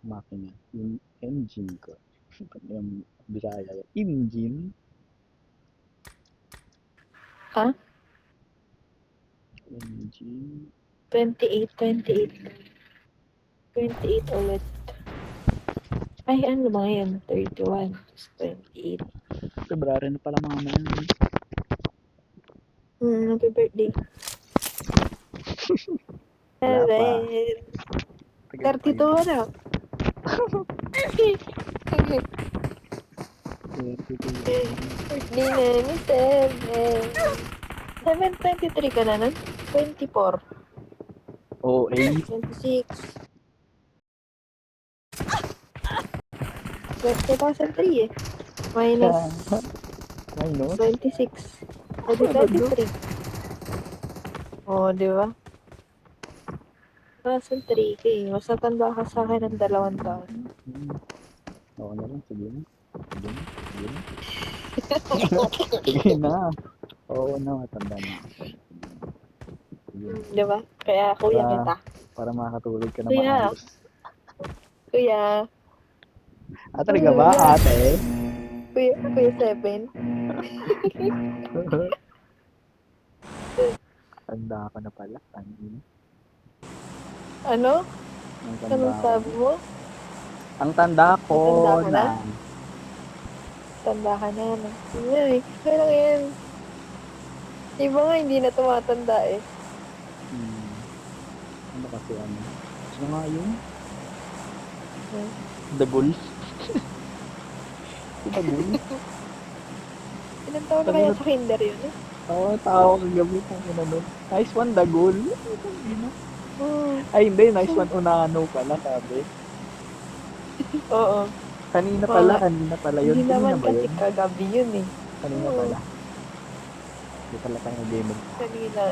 makina. Yung engine ko. Yung Bisaya. Engine. Ha? Engine. 28, 28. 28 ulit. Ay, ano ba yan? 31. 28. February na pala mga man. Happy birthday. Wala pa. 32 na. 32 na ni Seven. 7:23 ka na nun? 24. Oh, 8. 26. 2003 eh. Minus Minus. 26. O di 23. O, di ba? 2003 ka eh. Mas natanda ka sa akin ng 2 taon. Oo na lang. Sige na. Sige na. Sige na. Sige na. Oo na. Matanda na ako. Sige na. Di ba? Kaya kuya kita. Para makakatulog ka na Kuya. maayos. Kuya. Talaga ba, ate? Kuya Seven. Tanda ka na pala. Tangin. Ano? Ang tanda Anong ko. sabi mo? Ang tanda ko Tanda ka na? na. Tanda ka na. No? Ay, kaya lang yan. Iba nga hindi na tumatanda eh. Ano kasi ano? Ano nga yun? Hmm. Dagol. Dagol. Ilang taon na kaya sa kinder yun eh? Oo, tao kagabi kung ano nun. Nice one, Dagol. Ay, hindi. Nice one, Unano pala, sabi. Oo. Kanina pala yun. Hindi naman Kanina ba kasi yun? kagabi yun eh. Kanina pala. Hindi pala tayo nag-game. Kanina.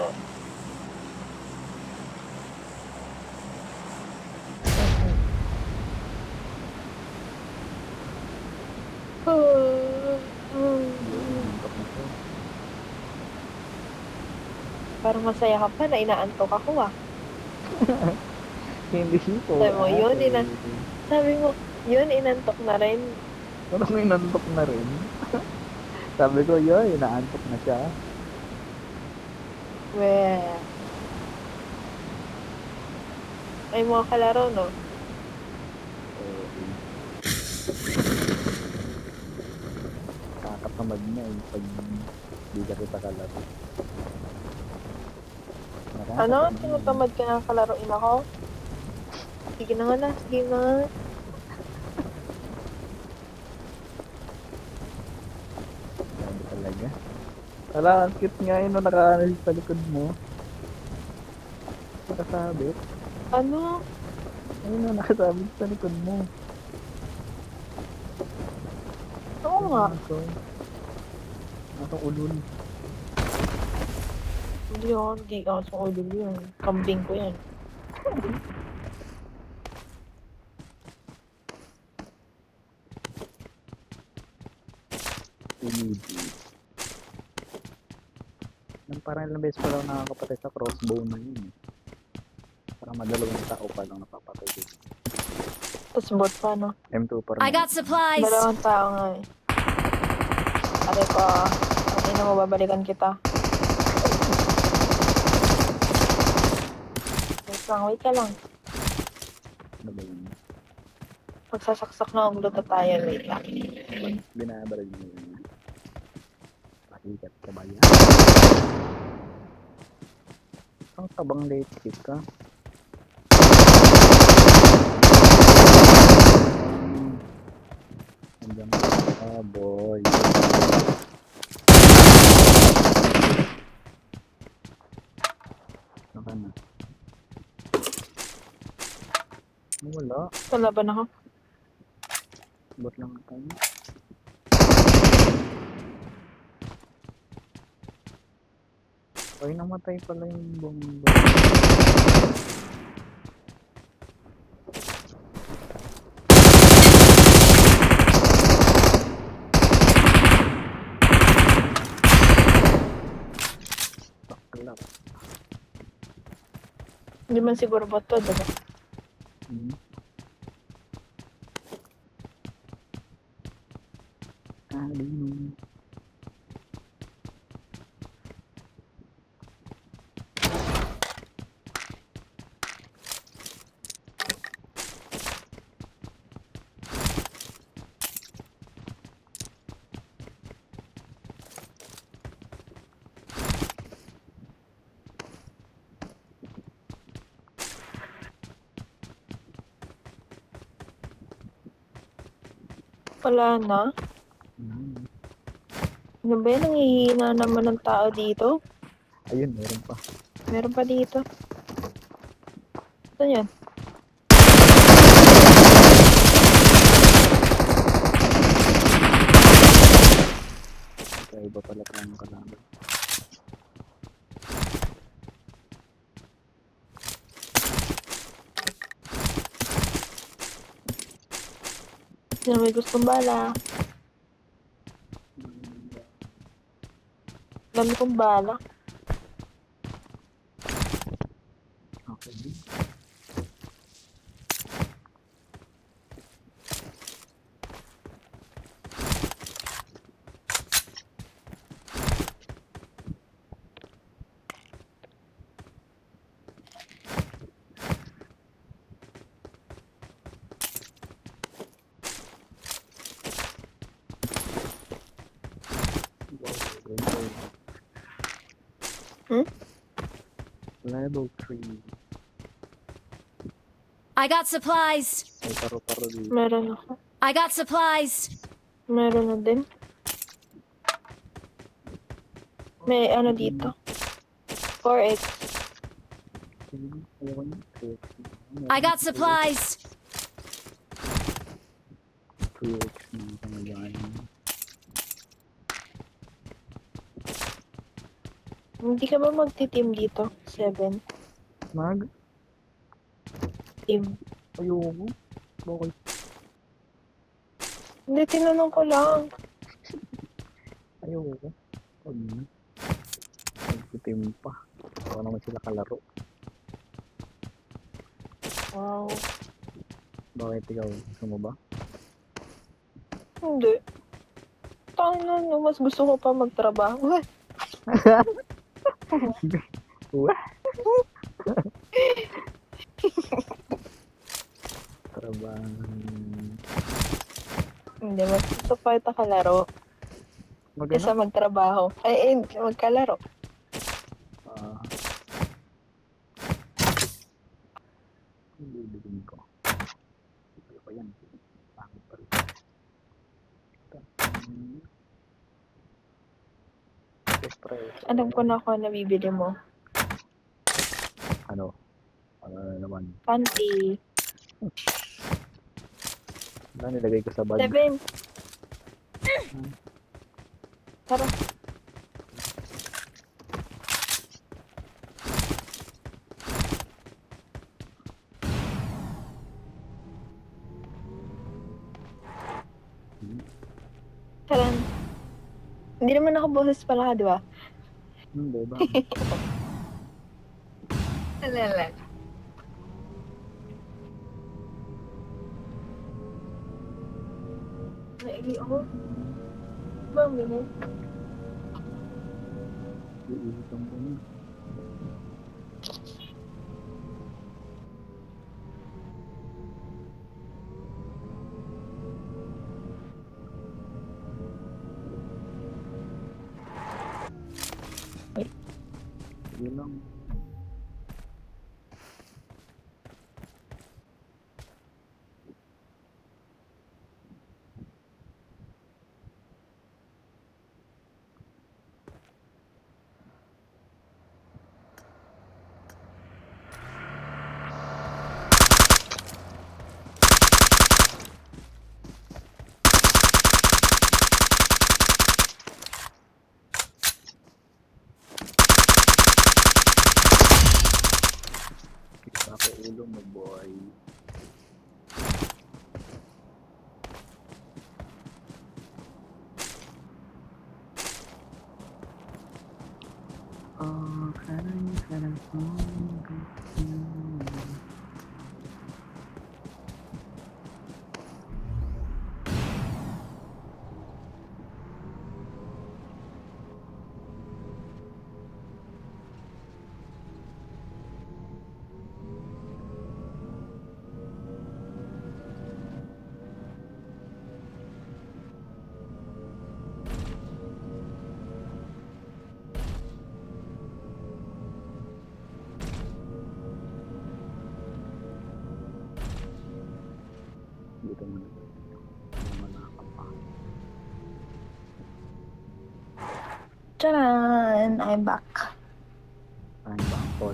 Parang masaya ka pa na inaantok ako ah. Hindi po. Sabi mo, sabi mo, yun, inantok na rin. Parang inantok na rin. Sabi ko, yun, inaantok na siya. Well. Ay mga kalaro, no? Kakatamad na eh, pag di ka kita kalaro. Ano? Tinutamad ka na kalaroin ako? Sige na nga na, sige na nga. Grabe talaga. Wala, ang cute nga yun, nakaanal sa likod mo. Nakasabit. Ano? Ayun, nakasabit sa likod mo. Oo nga. Nasa ulol. Hindi ako sa ulo yun. Kambing ko yan. Parang ilang beses pa lang nakakapatay sa crossbow na yun. Parang madalawang tao pa lang napapatay dito. Tapos bot pa, no? M2 pa rin. I got supplies! 2 tao nga eh. Aray ko, hindi na mababalikan kita. Wait ka lang. Ano ba yun? Magsasaksak na ang luto tayo. Wait lang. Binabarag mo yun. Pakikat ka ba yan? Ang tabang late kick ka. Andiyan ka, boy. Saka na. Wala. Kalaban ako. Bot lang tayo. Ay, namatay pala yung bomba. Baklap. Hindi man siguro bot to, diba? Wala na? Hmm. Ano ba yan? Nangihina naman ng tao dito. Ayun, meron pa. Meron pa dito. Saan yan? Kaya iba pala tayong kalaban. Sino may gustong bala? Dami kong bala. Okay. Hmm? Level 3. I got supplies. May paro-paro dito. Meron ako. I got supplies. Meron na din. May ano dito. 4x. Ayoko na. I got supplies. 2x na pangalayan. Hindi ka ba magti-team dito? 7. Mag? Team. Ayoko. Bakit? Hindi, tinanong ko lang. Ayoko. Huwag na. Nagtitim pa. Baka naman sila kalaro. Wow. Bakit ikaw? Gusto mo ba? Hindi. Tangina, no, mas gusto ko pa magtrabaho. Wah! Trabaho. Hindi, mas gusto pa ito kalaro. Kaysa Magana? magtrabaho. Ay, magkalaro. Ah. Bibigyan ko. Ano pa yan? Pangit pa rin. Espresso. Alam ko na ako nabibili mo. Ano? Ano na naman? Panty. Ano nilagay ko sa bag? 7. Tara. Tara. Hindi naman ako boses pala ka, di ba? Hindi ba? Alala. Naigi ako. Bang minute? Iihitan ko na. Yun lang. Kita ko ulo mo, boy. Oh, can Dito mo na. Malakap. Charan! I'm back. Ang bangkod.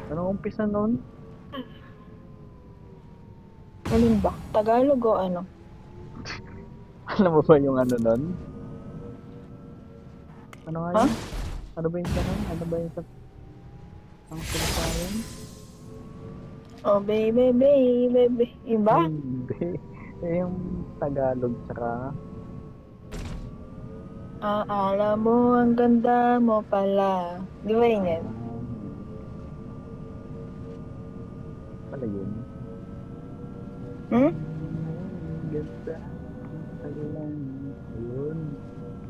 Ano umpisa nun? Alin ba? Tagalog o ano? Alam mo ba yung ano nun? Ano nga Ha? yun? Ano ba yung tanong? Ano ba yung ang sinasayan? Oh, baby, baby, baby. Yun ba? Hindi. Yung Tagalog tsaka Alam mo, ang ganda mo pala. Di ba yun yan? pala yun. Hmm? Ganda. Tagalan. Ayun.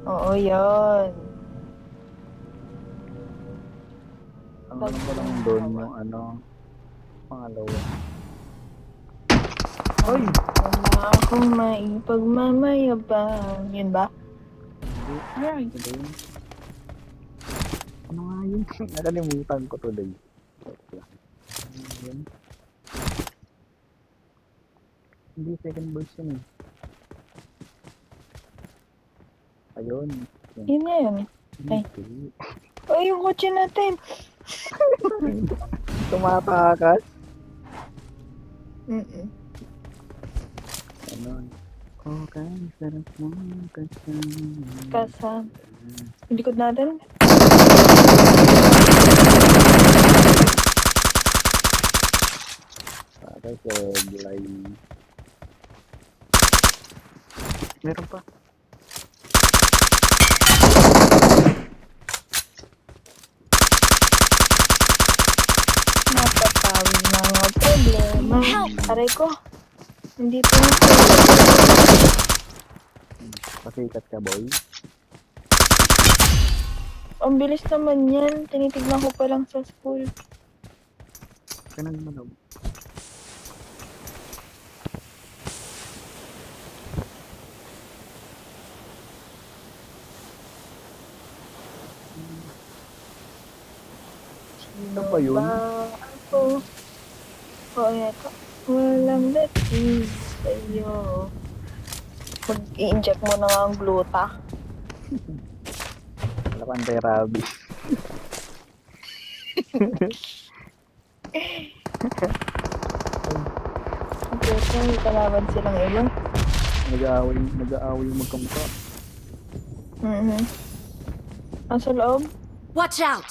Oo, yun. Ang alam ko lang doon yung ano, pangalawa. Oy! Wala akong maipagmamayabang. Yun ba? Hindi. Alright. Ito yun. Ano nga yun? Nakalimutan ko tuloy. Ano yun? Hindi, second verse yun eh. Ayun. Yun na yun. Ay. Hindi. Ay, yung kotse natin. Tumatakas. Mm-mm. Ano? Okay, sarap mo kasama. Kasama. Yung likod natin. Para sa gulay. Meron pa. Napatawi mga problema. Help! Aray ko. Hindi pa na. Pasikat ka, boy. Ang bilis naman yan. Tinitignan ko pa lang sa school. Kanang manog. Ano ba yun? Ako. O, eto. Walang dating sa'yo. Mag-i-inject mo na nga ang gluta. Wala ka anti-rabies. Gluta, may kalaban silang ilo. Nag-aaway yung magkamukha. Mhm. Ang sa loob? Watch out!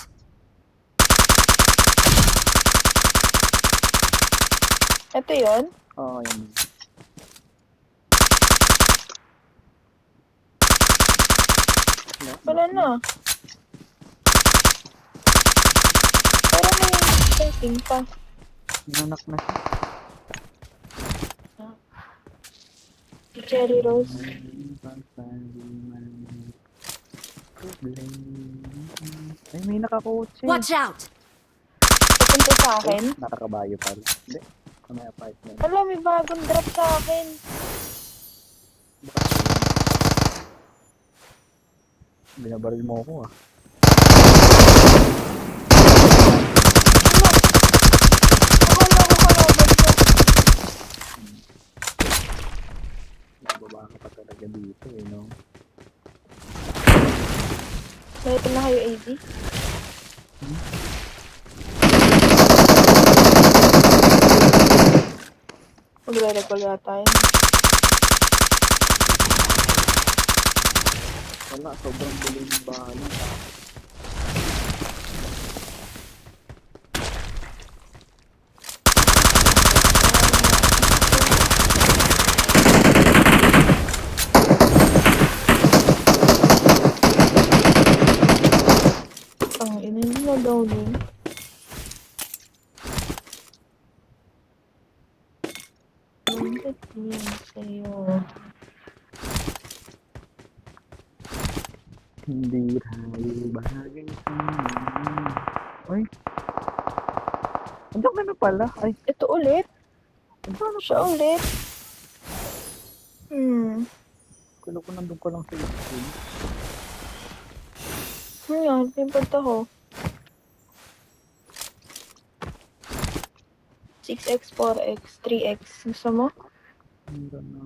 Ito yun? Oo, yun. Wala na. Pero may setting pa. Nanak na siya. Cherry Rose. Ay, may nakakotse. Watch out! Papunta sa akin. Nakakabayo pala. Hindi. May apartment. Alam, may bagong drop sa akin. Binabaril mo ako ah. Akala ko kalaban ko. Nababa ka pa talaga dito eh, no? Ito na kayo, AD. Magre-recall yata yun. Wala, sobrang bulim yung bahay. Ang ina nila daw din. Ang dating sa'yo. Hindi tayo bahagay sa Ay! Andiyan ka na pala. Ay, Ito ulit? ano Siya ulit? Kulo ko nandun ko lang sa school. Ano yan? Pimpad ako. 6x, 4x, 3x. Gusto mo? Meron na.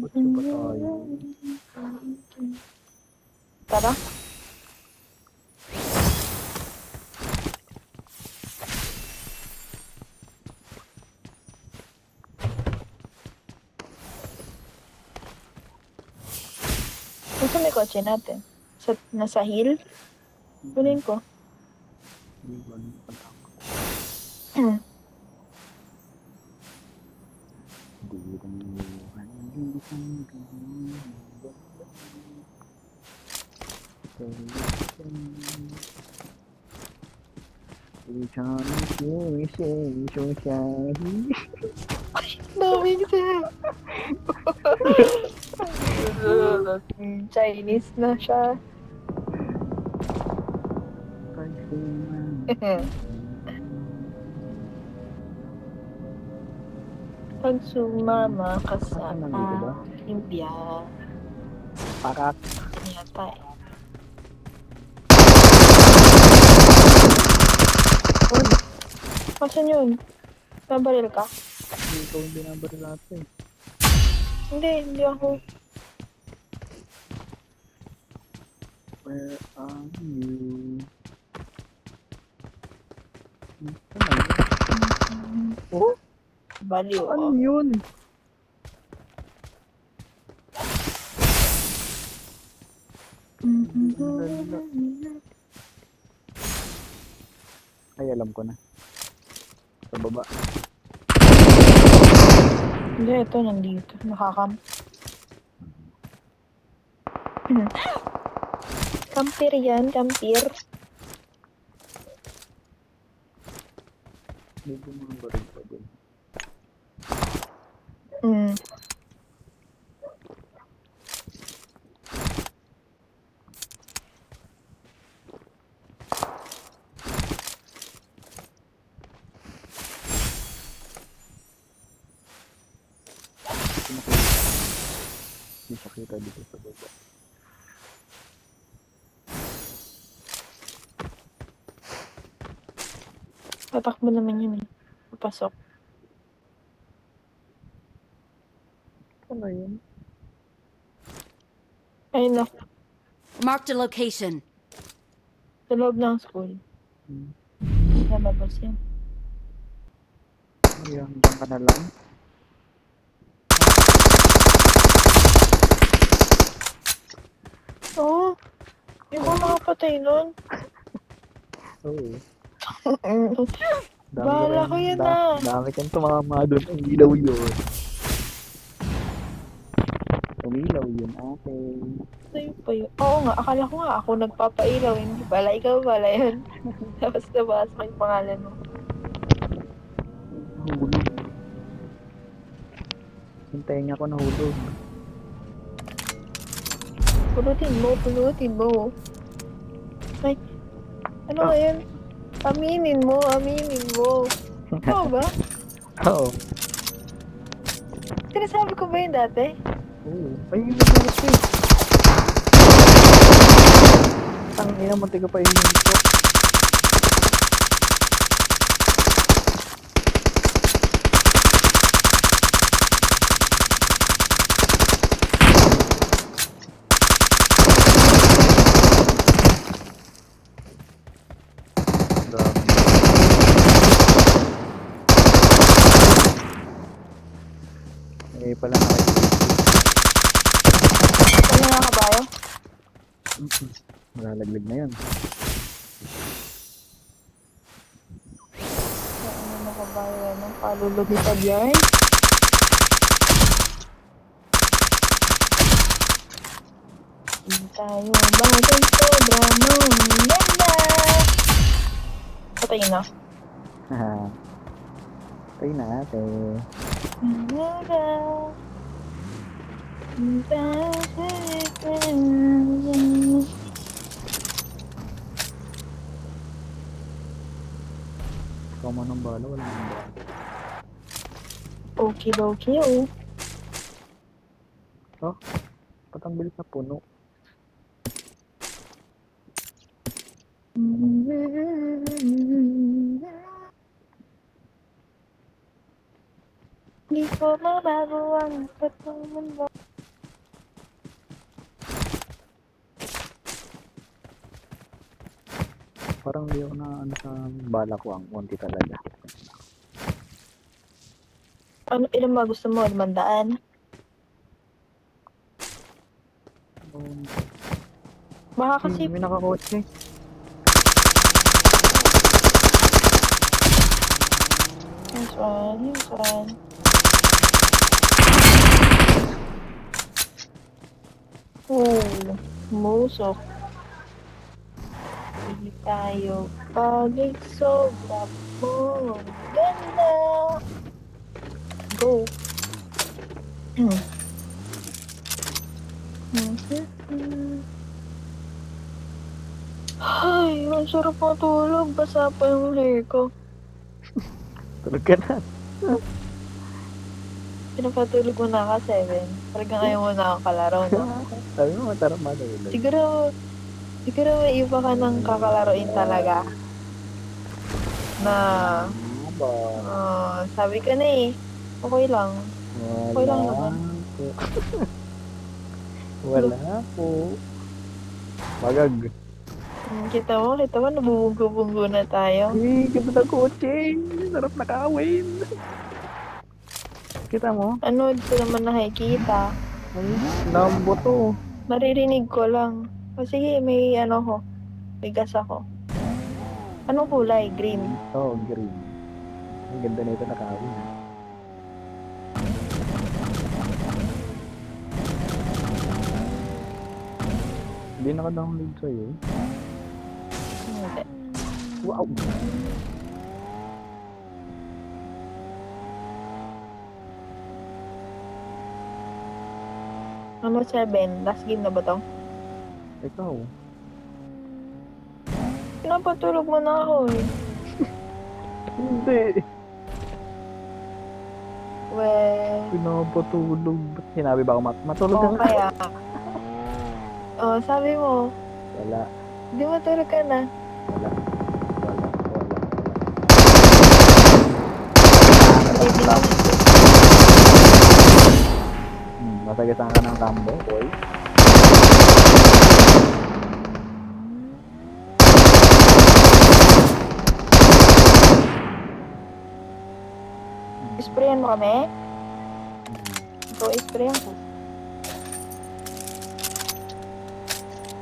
Kotse ba tayo? Tara. Gusto may kotse natin. Nasa hill? Kunin ko. Hindi ba ano pala? Dirang buhay, isang gawin. Daming siya. Chinese na siya. Pag sumama ka sa Nandito ba? aking biyahe. Parak. Yata eh. Uy! Asan yun? Nabaril ka? Hindi ikaw yung binabaril natin. Hindi ako. Where are you? Ano yun? Oh? Baliw Ano oh. yun? Ay, alam ko na. Sa baba. Hindi, ito nandito. Nakakam. Kampir yan, kampir. Hindi ko mga baril pa din. Hmm. Hindi siya kita dito sa baba. Tatakbo naman yun eh. Papasok. Ano yun? Ayun na. Marked a location. Sa loob ng school. Nalabas yan. Ayun, hanggang ka na lang. Oo. Yung ko nakapatay nun. Oo. Bahala ko yan ah. Dami kang tumama doon. Ang ilaw yun. Umilaw yun ate. Sa'yo pa yun. Oo nga, akala ko nga ako nagpapailaw. Hindi pala, ikaw pala yun. Tapos nabasa ko yung pangalan mo. Hulog. Hintayin niya ako nahulog. Pulutin mo. Ay, ano nga yun? Aminin mo. Ikaw ba? Oo. Sinasabi ko ba yun dati? Oo. Ay, yung nagulog ko eh. Tangina, munti ka pa yung ko. Eh, pala nakikita. Ano nga kabayo? Malalaglag na yan. Ano na kabayo yan? Ang palulubitad yan? Hindi tayo bagay sobra mong ganda. Patay na. Haha. Tayo na ate. Ikaw mo ng bala, wala nang bala. Okie-dokie, oh. Oh, ba't ang bilis na puno? Hindi ko mabago ang totoong mundo. Parang di ako na ano sa bala ko, ang konti talaga. Ano, ilan ba gusto mo? 500? Um, Baka kasi, may nakakotse. nice one, nice one. Oh, musok. Hindi tayo bagay sobra mo. Ganda! Go! Ay, ang sarap matulog. Basa pa yung hair ko. Tulog ka na. Pinapatulog mo na ka, 7. Talagang ayaw mo na akong kalaro, no? Sabi mo, matarap matulog. Siguro may iba ka nang kakalaroin talaga. Na, Ba? sabi ka na eh. Okay lang. Okay lang naman. Po. Wala po. Magag. Kita mo, nabubunggo-bunggo na tayo. Ganda ng kotse. Sarap na kawin. Kita mo? Ano, di ko naman nakikita. Lambo to. Maririnig ko lang. O sige, may ano ko. May gas ako. Anong kulay? Green. Oh, green. Ang ganda nito na kawin. Hindi naka-download sa'yo. Hindi. Wow! Ano, 7? Last game na ba to? Ikaw. Pinapatulog mo na ako eh. Hindi. Well, Pinapatulog. Ba't sinabi ba ako matulog o ka? kaya. Sabi mo, Wala. di matulog ka na. Wala. Wala. Wala. Baby lang. Masagasaan ka ng Rambo, boy. Sprayan mo kami? Ikaw, sprayan ko.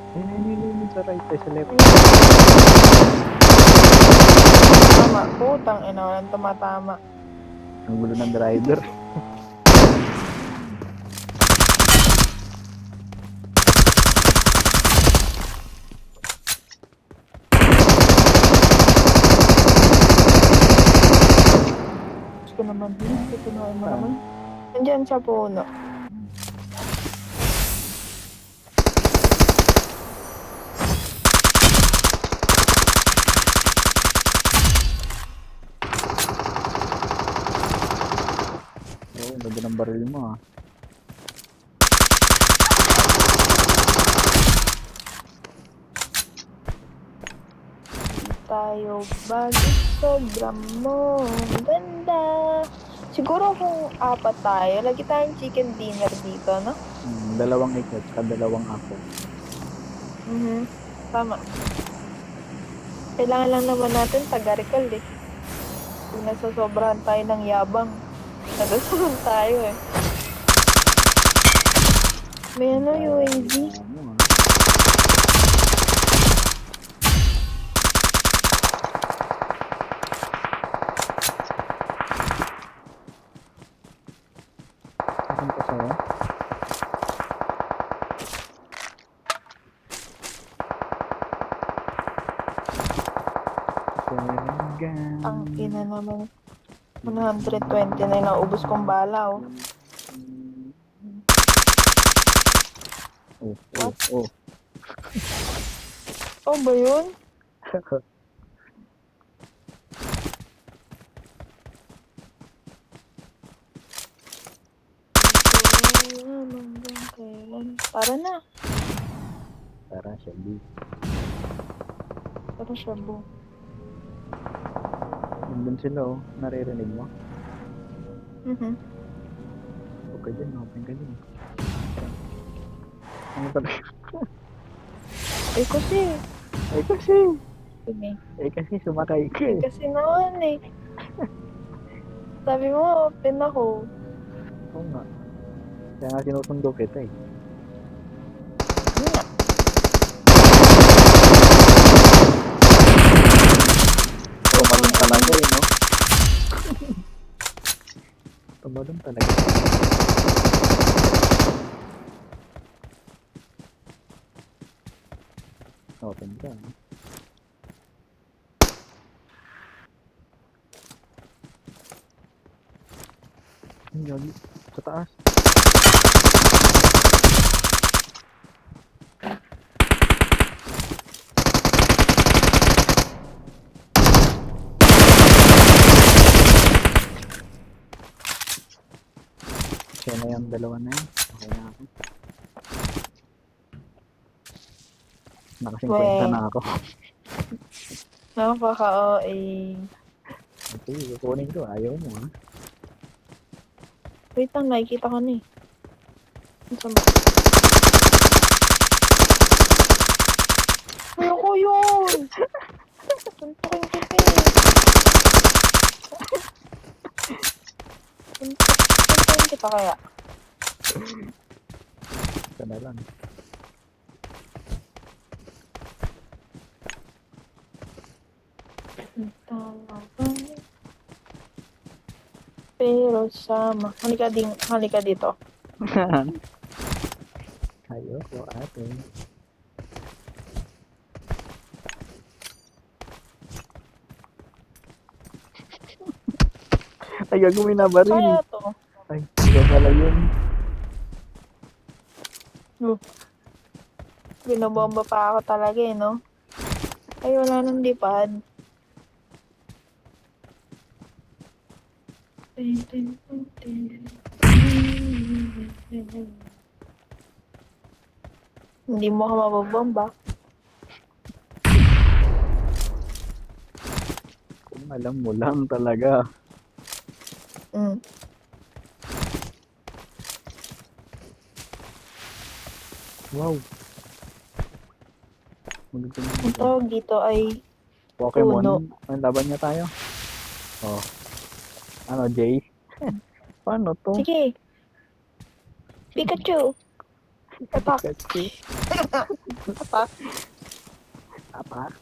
Ay, sa right, ay sa left. Tama, putang ina, walang tumatama. Ang gulo ng driver. Gusto naman din, tutunuan mo naman. Nandiyan sa puno. Oo, ganda ng baril mo ah. Tayo bagay sobra mo. Ganda. Siguro kung 4 tayo, lagi tayong chicken dinner dito, no? Dalawang ikaw, tsaka dalawang ako. Tama. Kailangan lang naman natin taga-recall eh. Kung nasasobrahan tayo ng yabang, nagasunod tayo eh. May ano, UAV? Ano ah. Saan ka sa'yo? Ang ina naman. 120 na yung naubos kong bala, oh. Oh, What? oh. Oh, ba yun? alam hanggang kailan. Tara na. Tara, Shelby. Tara, Shabu. Nandun sila oh. Naririnig mo? Mhm. Huwag ka dyan, open ka dyan. Ano talaga? Eh kasi. Eh kasi. Sige. Eh kasi sumakay ka Eh eh. kasi naman eh. Sabi mo, open ako. Oo nga. Kaya nga sinusundo kita eh. Yun nga. Tumalon talaga eh, no? Tumalon talaga. Open ka. No? Ang yagi. Sa taas. Siya na yung dalawa na yun. Okay na ako. Naka-50 na ako. Napaka-OA. Sige, kukunin ko. Ayaw mo ha. Wait lang, nakikita ko na eh. Saan ba? Ayoko yun! Suntukin kita eh. Suntukin kita kaya. Ito na lang. Pero sama. Halika dito. Ayoko ate. Ay, gago may nabaril. Kaya to. Ay, ikaw pala yun. Binobomba pa ako talaga eh, no? Ay, wala nang lipad. Hindi mo ako mabobomba. Kung alam mo lang talaga. Mm. Wow. Ang tawag dito ay Pokemon. Uno. Ang laban niya tayo. Oh. Ano, Jay? Paano to? sige. Pikachu. Attack. Pikachu. Attack. Apak.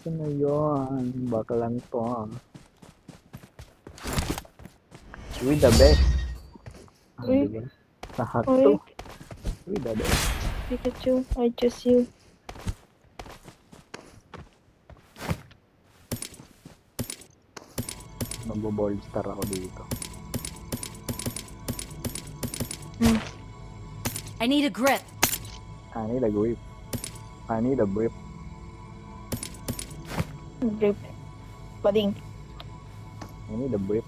Ano yun? Baka lang to. We the best. Uy. Diba? Lahat Uy. to. We the best. Pikachu, I choose you. Magbo-bold star ako dito. I need a grip. I need a grip. I need a grip. Grip. Bading. I need a grip.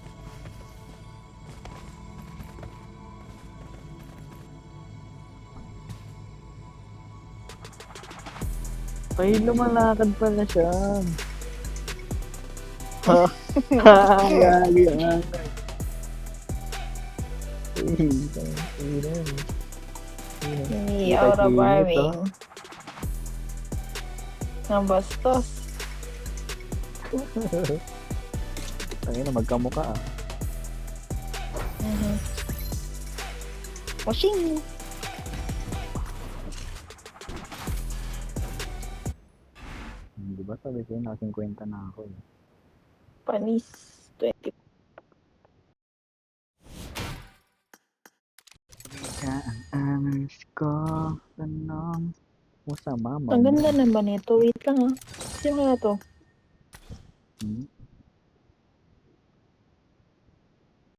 Ay, lumalakad pala siya. Ha? Gagi yan. Hindi out of arming. Ang bastos. Tangina, magkamukha ah. Washing. Di ba sabi ko na 50 na ako eh. Panis. 20. Kaya ang amis ko, tanong mo sa mama Ang mo. ganda naman ito. Wait lang ah. Sino kaya to? Hmm?